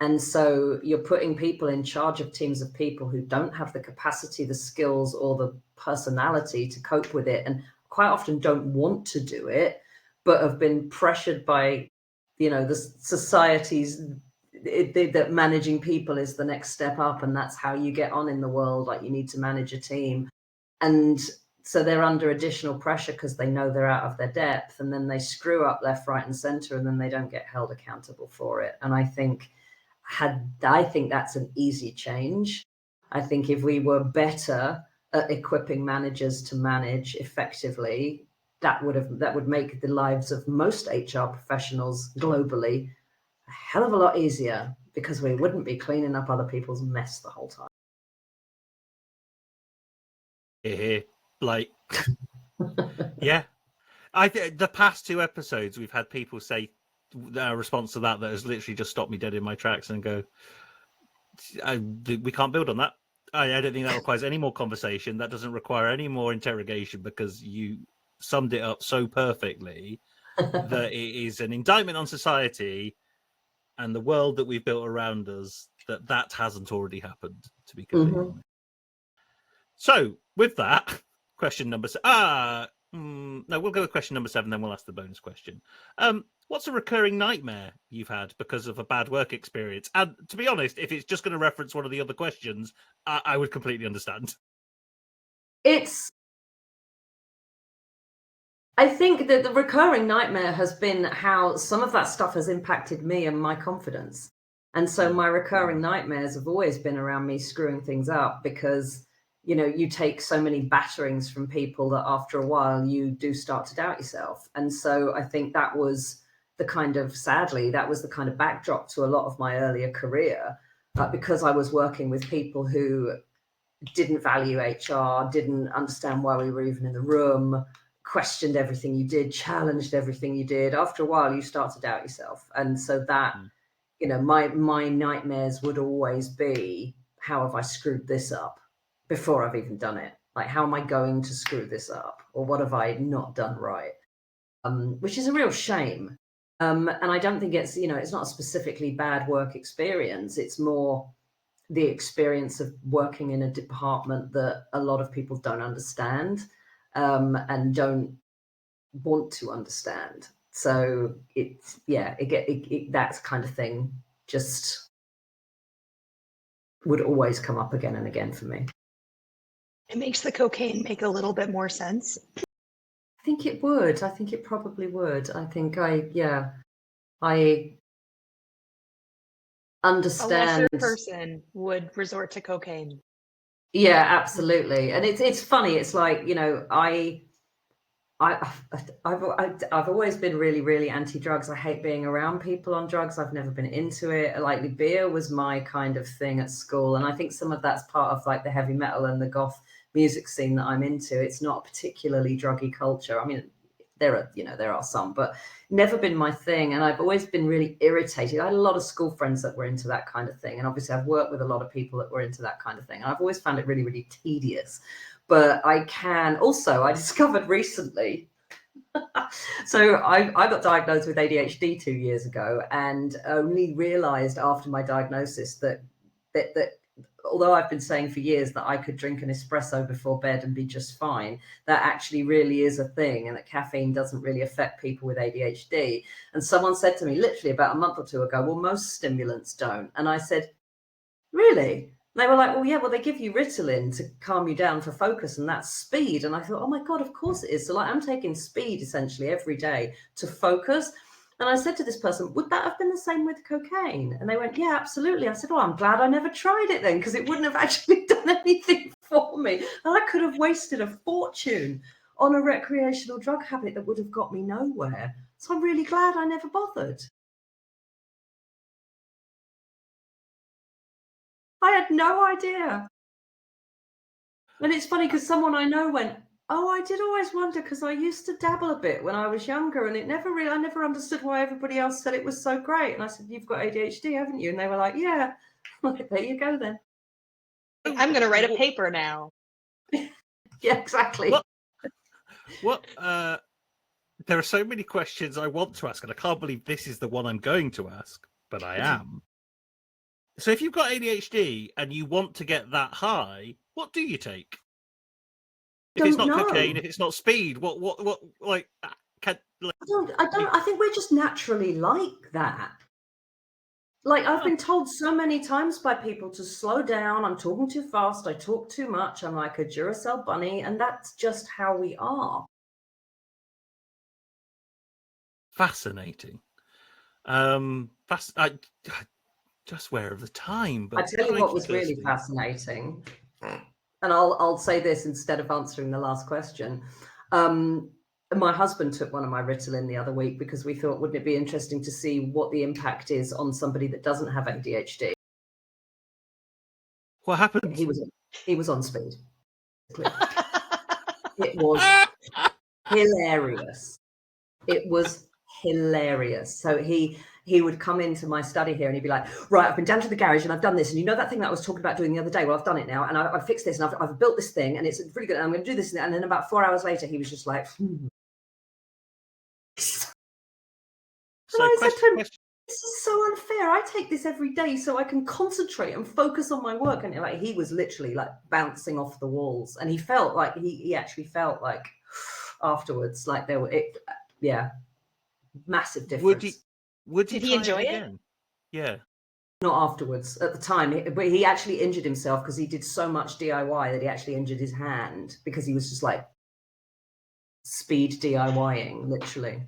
And so you're putting people in charge of teams of people who don't have the capacity, the skills, or the personality to cope with it, and quite often don't want to do it, but have been pressured by, you know, the society's that managing people is the next step up, and that's how you get on in the world. Like, you need to manage a team. And so they're under additional pressure because they know they're out of their depth, and then they screw up left, right, and center, and then they don't get held accountable for it. And I think that's an easy change. I think if we were better at equipping managers to manage effectively, that would make the lives of most HR professionals globally a hell of a lot easier, because we wouldn't be cleaning up other people's mess the whole time. Like, yeah. The past 2 episodes, we've had people say a response to that has literally just stopped me dead in my tracks and go, we can't build on that. I don't think that requires any more conversation. That doesn't require any more interrogation, because you summed it up so perfectly that it is an indictment on society and the world that we've built around us, that hasn't already happened, to be completely honest. So with that, question number no, we'll go with question number 7, then we'll ask the bonus question. What's a recurring nightmare you've had because of a bad work experience? And to be honest, if it's just going to reference one of the other questions, I would completely understand. I think that the recurring nightmare has been how some of that stuff has impacted me and my confidence. And so my recurring nightmares have always been around me screwing things up, because, you know, you take so many batterings from people that after a while you do start to doubt yourself. And so I think that was sadly, that was the kind of backdrop to a lot of my earlier career, because I was working with people who didn't value HR, didn't understand why we were even in the room, questioned everything you did, challenged everything you did. After a while, you start to doubt yourself. And so that, you know, my nightmares would always be, how have I screwed this up before I've even done it? Like, how am I going to screw this up? Or what have I not done right? Which is a real shame. And I don't think it's, you know, it's not a specifically bad work experience. It's more the experience of working in a department that a lot of people don't understand, and don't want to understand. So it's, that kind of thing just would always come up again and again for me. It makes the cocaine make a little bit more sense. I think it would. I think it probably would. I think I understand. A lesser person would resort to cocaine. Yeah, absolutely. And it's funny. It's like, you know, I've always been really, really anti-drugs. I hate being around people on drugs. I've never been into it. Like, beer was my kind of thing at school. And I think some of that's part of like the heavy metal and the goth music scene that I'm into. It's not a particularly druggy culture. I mean, there are some, but never been my thing. And I've always been really irritated. I had a lot of school friends that were into that kind of thing. And obviously I've worked with a lot of people that were into that kind of thing. And I've always found it really, really tedious. But I discovered recently, so I got diagnosed with ADHD 2 years ago, and only realized after my diagnosis that although I've been saying for years that I could drink an espresso before bed and be just fine, that actually really is a thing, and that caffeine doesn't really affect people with ADHD. And someone said to me literally about a month or two ago, well, most stimulants don't. And I said, really? And they were like, well, yeah, well, they give you Ritalin to calm you down for focus, and that's speed. And I thought, oh my God, of course it is. So like, I'm taking speed essentially every day to focus. And I said to this person, would that have been the same with cocaine? And they went, yeah, absolutely. I said, oh, I'm glad I never tried it then, because it wouldn't have actually done anything for me. And I could have wasted a fortune on a recreational drug habit that would have got me nowhere. So I'm really glad I never bothered. I had no idea. And it's funny because someone I know went, oh, I did always wonder, because I used to dabble a bit when I was younger, and I never understood why everybody else said it was so great. And I said, you've got ADHD, haven't you? And they were like, yeah. Like, there you go then. I'm going to write a paper now. Yeah, exactly. What there are so many questions I want to ask, and I can't believe this is the one I'm going to ask, but I am. So if you've got ADHD and you want to get that high, what do you take? If it's not cocaine, if it's not speed, what like can like, I think we're just naturally like that. Like, I've been told so many times by people to slow down. I'm talking too fast. I talk too much. I'm like a Duracell bunny, and that's just how we are. Fascinating. Just aware of the time, but I tell you what was really fascinating, and I'll say this instead of answering the last question. My husband took one of my Ritalin the other week because we thought, wouldn't it be interesting to see what the impact is on somebody that doesn't have ADHD? What happened? He was on speed. It was hilarious. It was hilarious. So he he would come into my study here and he'd be like, right, I've been down to the garage and I've done this. And you know that thing that I was talking about doing the other day? Well, I've done it now. And I've fixed this and I've built this thing and it's really good. And I'm going to do this. And then about 4 hours later, he was just like, So And I said to him, question, this is so unfair. I take this every day so I can concentrate and focus on my work. And like he was literally like bouncing off the walls. And he felt like he actually felt like afterwards, like there were massive difference. would Did he he try enjoy it? again? Yeah. Not afterwards. At the time, but he actually injured himself because he did so much DIY that he actually injured his hand because he was just like speed DIYing, literally.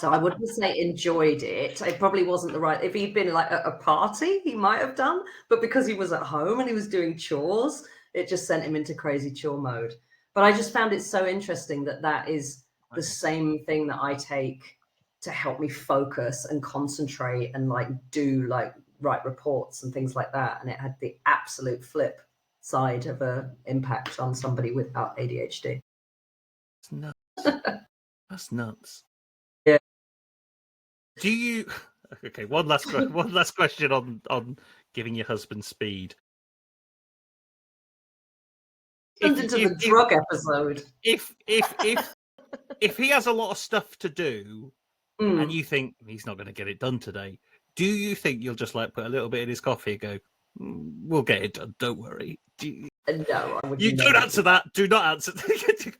So I wouldn't say enjoyed it. It probably wasn't the right. If he'd been like at a party, he might have done. But because he was at home and he was doing chores, it just sent him into crazy chore mode. But I just found it so interesting that that is the same thing that I take to help me focus and concentrate and like do like write reports and things like that. And it had the absolute flip side of a impact on somebody without ADHD. It's nuts. That's nuts. Yeah. Do you? Okay, one last question on giving your husband speed. Turned into the drug episode. If he has a lot of stuff to do, and you think he's not going to get it done today, do you think you'll just like put a little bit in his coffee and go, "We'll get it done, don't worry"? No, I would. You don't answer that. Do not answer.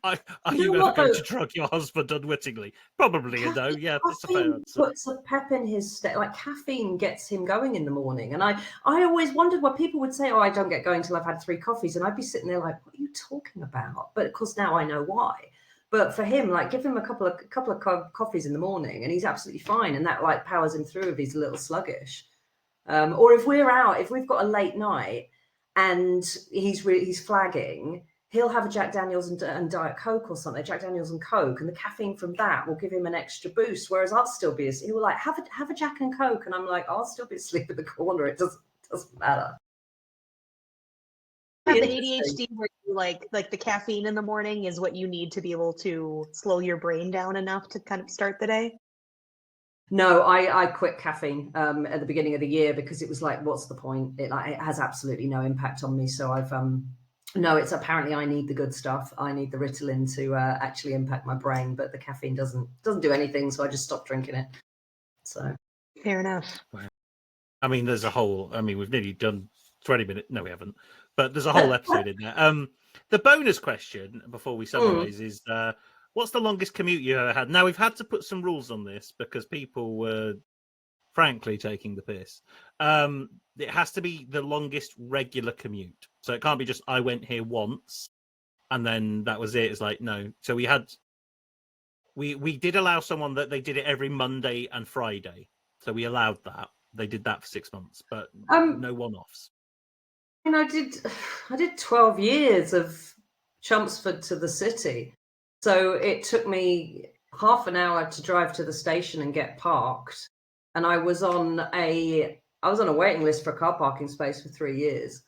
Are you ever going to drug your husband unwittingly? Probably a no. Yeah, that's a fair answer. Puts a pep in his step. Like caffeine gets him going in the morning, and I always wondered why people would say, "Oh, I don't get going till I've had 3 coffees," and I'd be sitting there like, "What are you talking about?" But of course, now I know why. But for him, like, give him a couple of coffees in the morning, and he's absolutely fine, and that like powers him through if he's a little sluggish. Or if we're out, if we've got a late night and he's flagging, he'll have a Jack Daniels and Diet Coke or something, Jack Daniels and Coke, and the caffeine from that will give him an extra boost. Whereas I'll still be, he will like have a Jack and Coke, and I'm like, I'll still be asleep in the corner. It doesn't matter. Have the ADHD where you like the caffeine in the morning is what you need to be able to slow your brain down enough to kind of start the day? No, I quit caffeine at the beginning of the year because it was like, what's the point? It has absolutely no impact on me. So I've no, it's apparently I need the good stuff. I need the Ritalin to actually impact my brain, but the caffeine doesn't do anything. So I just stopped drinking it. So fair enough. I mean, there's a whole. I mean, we've nearly done 20 minutes. No, we haven't. But there's a whole episode in there. The bonus question before we summarize is. What's the longest commute you ever had? Now, we've had to put some rules on this because people were, frankly, taking the piss. It has to be the longest regular commute. So it can't be just, I went here once, and then that was it. It's like, no. So we did allow someone that they did it every Monday and Friday. So we allowed that. They did that for 6 months, but no one-offs. And I did 12 years of Chelmsford to the city. So it took me half an hour to drive to the station and get parked. And I was on a waiting list for a car parking space for 3 years.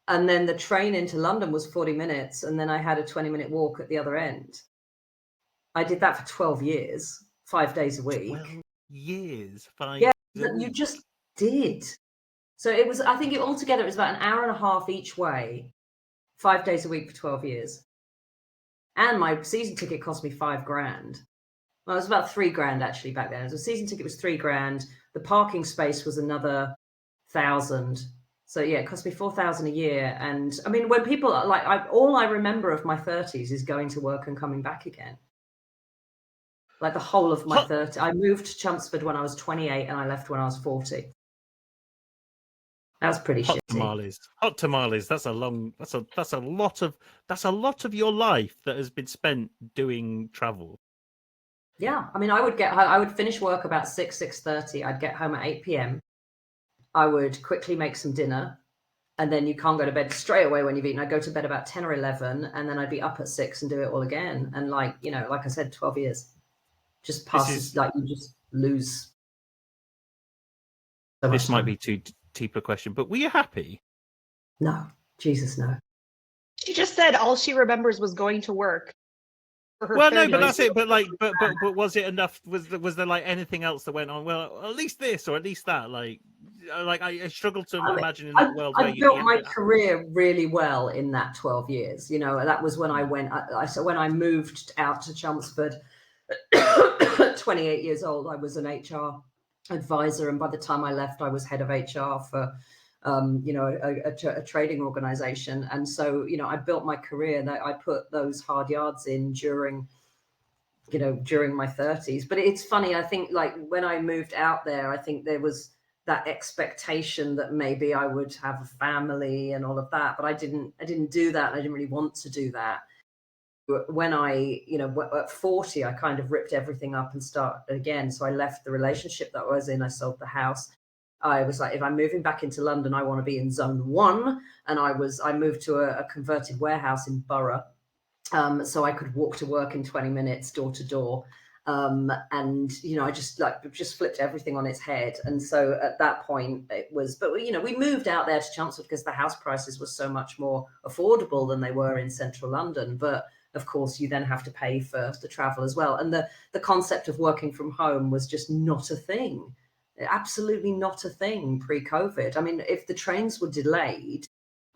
And then the train into London was 40 minutes. And then I had a 20-minute walk at the other end. I did that for 12 years, 5 days a week. 12 years, 5 days a week. You just did. So it was, I think altogether it was about an hour and a half each way, 5 days a week for 12 years. And my season ticket cost me $5,000. Well, it was about $3,000 actually back then. The season ticket was $3,000. The parking space was another $1,000. So yeah, it cost me $4,000 a year. And I mean, when people like, all I remember of my 30s is going to work and coming back again. Like the whole of my 30s. I moved to Chelmsford when I was 28 and I left when I was 40. That was pretty shitty. Hot tamales. That's a lot of your life that has been spent doing travel. Yeah, I mean, I would finish work about 6:30. I'd get home at 8 p.m. I would quickly make some dinner, and then you can't go to bed straight away when you've eaten. I'd go to bed about 10 or 11, and then I'd be up at 6 and do it all again. And like I said, 12 years just passes. Like you just lose. So this might be too deep a question, but were you happy? No, Jesus, no. She just said all she remembers was going to work for her Well, no, 30s. but that's it. But like, but was it enough? Was there like anything else that went on? Well, at least this or at least that. Like I struggle to imagine in that world where I you built have my to- career really well in that 12 years. You know, that was when I went. So when I moved out to Chelmsford, 28 years old, I was an HR advisor, and by the time I left, I was head of HR for you know, a trading organization. And so, you know, I built my career that I put those hard yards in during, you know, during my 30s. But it's funny, I think like when I moved out there, I think there was that expectation that maybe I would have a family and all of that, but I didn't do that. I didn't really want to do that. When I, you know, at 40, I kind of ripped everything up and started again. So I left the relationship that I was in. I sold the house. I was like, if I'm moving back into London, I want to be in zone 1. And I moved to a converted warehouse in Borough. So I could walk to work in 20 minutes, door to door. And, you know, I just flipped everything on its head. And so at that point it was, but you know, we moved out there to Chelmsford because the house prices were so much more affordable than they were in central London. But of course, you then have to pay for the travel as well. And the concept of working from home was just not a thing. Absolutely not a thing pre-COVID. I mean, if the trains were delayed,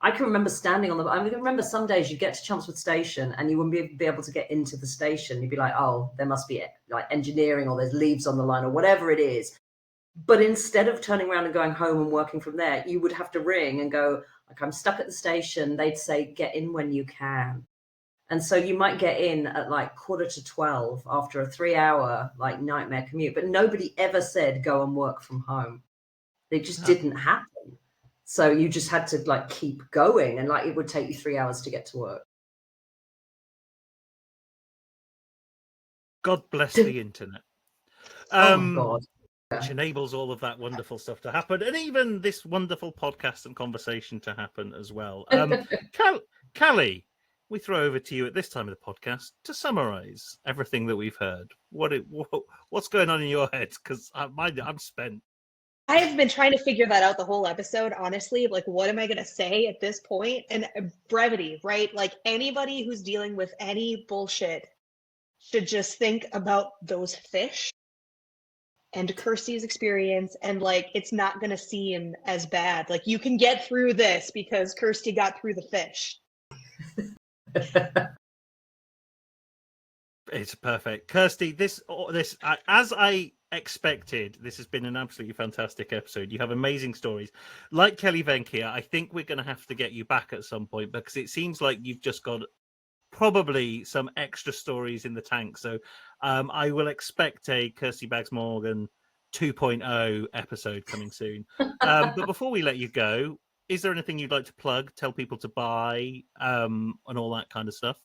I can remember standing on I remember some days you get to Chelmsford Station and you wouldn't be able to get into the station. You'd be like, oh, there must be like engineering or there's leaves on the line or whatever it is. But instead of turning around and going home and working from there, you would have to ring and go, like, I'm stuck at the station. They'd say, get in when you can. And so you might get in at like 11:45 after a 3-hour like nightmare commute, but nobody ever said go and work from home. It just didn't happen. So you just had to like keep going, and like it would take you 3 hours to get to work. God bless the internet. Oh my God. Which enables all of that wonderful stuff to happen, and even this wonderful podcast and conversation to happen as well. Callie, we throw over to you at this time of the podcast to summarize everything that we've heard. What's going on in your head? Because I'm spent. I have been trying to figure that out the whole episode, honestly. Like, what am I going to say at this point? And brevity, right? Like, anybody who's dealing with any bullshit should just think about those fish and Kirsty's experience. And, like, it's not going to seem as bad. Like, you can get through this because Kirsty got through the fish. It's perfect. Kirsty, this as I expected, this has been an absolutely fantastic episode. You have amazing stories. Like Kelly Venkia, I think we're going to have to get you back at some point because it seems like you've just got probably some extra stories in the tank. So I will expect a Kirsty Baggs-Morgan 2.0 episode coming soon. But before we let you go, is there anything you'd like to plug, tell people to buy, and all that kind of stuff?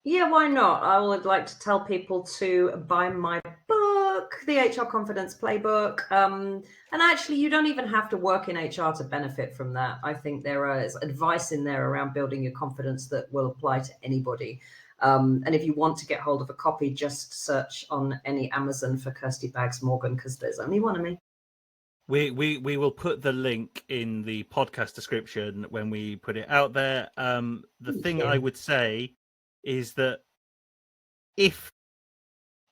Yeah, why not? I would like to tell people to buy my book, The HR Confidence Playbook. And actually, you don't even have to work in HR to benefit from that. I think there is advice in there around building your confidence that will apply to anybody. And if you want to get hold of a copy, just search on any Amazon for Kirsty Baggs-Morgan because there's only one of me. We will put the link in the podcast description when we put it out there. The thing I would say is that if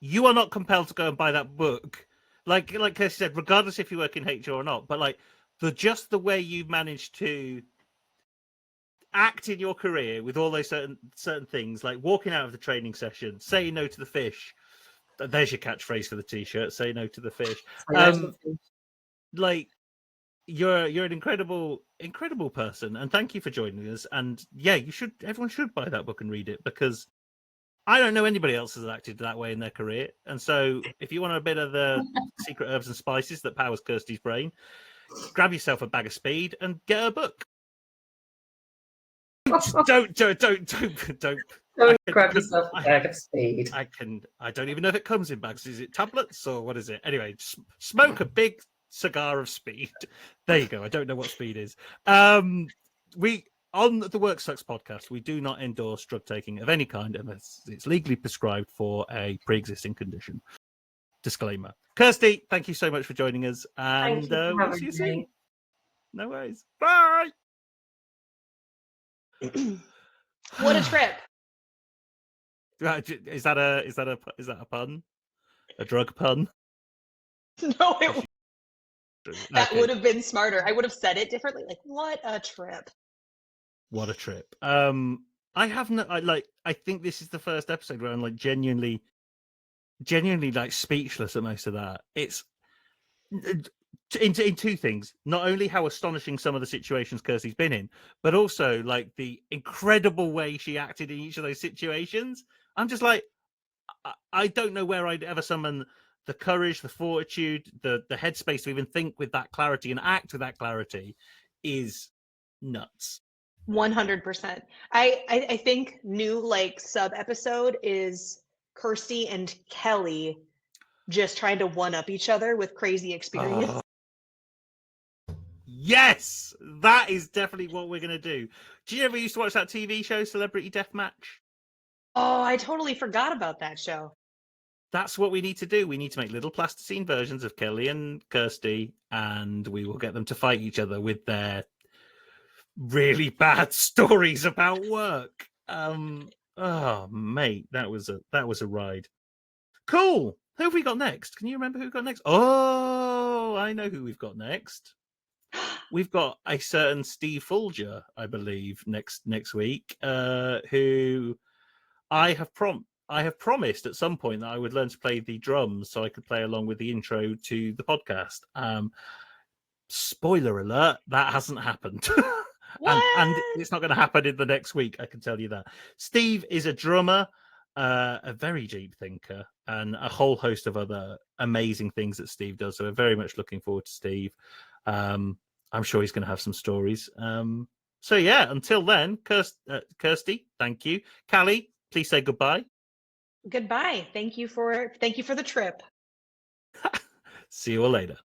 you are not compelled to go and buy that book, like Kirsty said, regardless if you work in HR or not, but like the way you've managed to act in your career with all those certain things, like walking out of the training session, saying no to the fish. There's your catchphrase for the t-shirt. Say no to the fish. Like you're an incredible person, and thank you for joining us. And yeah, everyone should buy that book and read it because I don't know anybody else has acted that way in their career. And so if you want a bit of the secret herbs and spices that powers Kirsty's brain, grab yourself a bag of speed and get a book. Don't grab yourself a bag of speed. I don't even know if it comes in bags. Is it tablets or what is it? Anyway, smoke a big cigar of speed. There you go. I don't know what speed is. On the Work Sucks podcast, we do not endorse drug taking of any kind unless it's legally prescribed for a pre-existing condition. Disclaimer. Kirsty, thank you so much for joining us, and we'll see you soon. No worries. Bye. What a trip. Is that a pun? A drug pun? No, that Okay. would have been smarter. I would have said it differently. Like, what a trip. What a trip. I haven't. I think this is the first episode where I'm like genuinely like speechless at most of that. It's in two things. Not only how astonishing some of the situations Kirsty's been in, but also like the incredible way she acted in each of those situations. I'm just like, I don't know where I'd ever summon the courage, the fortitude, the headspace to even think with that clarity and act with that clarity is nuts. 100%. I think new like sub episode is Kirsty and Kelly just trying to one up each other with crazy experience. Yes, that is definitely what we're gonna do. Do you ever used to watch that TV show Celebrity Deathmatch? Oh, I totally forgot about that show. That's what we need to do. We need to make little plasticine versions of Kelly and Kirsty, and we will get them to fight each other with their really bad stories about work. Oh, mate, that was a ride. Cool. Who have we got next? Can you remember who we got next? Oh, I know who we've got next. We've got a certain Steve Folger, I believe, next week, who I have promised at some point that I would learn to play the drums so I could play along with the intro to the podcast. Spoiler alert, that hasn't happened. and it's not going to happen in the next week, I can tell you that. Steve is a drummer, a very deep thinker, and a whole host of other amazing things that Steve does. So we're very much looking forward to Steve. I'm sure he's going to have some stories. So yeah, until then, Kirsty, thank you. Callie, please say goodbye. Goodbye. Thank you for the trip. See you all later.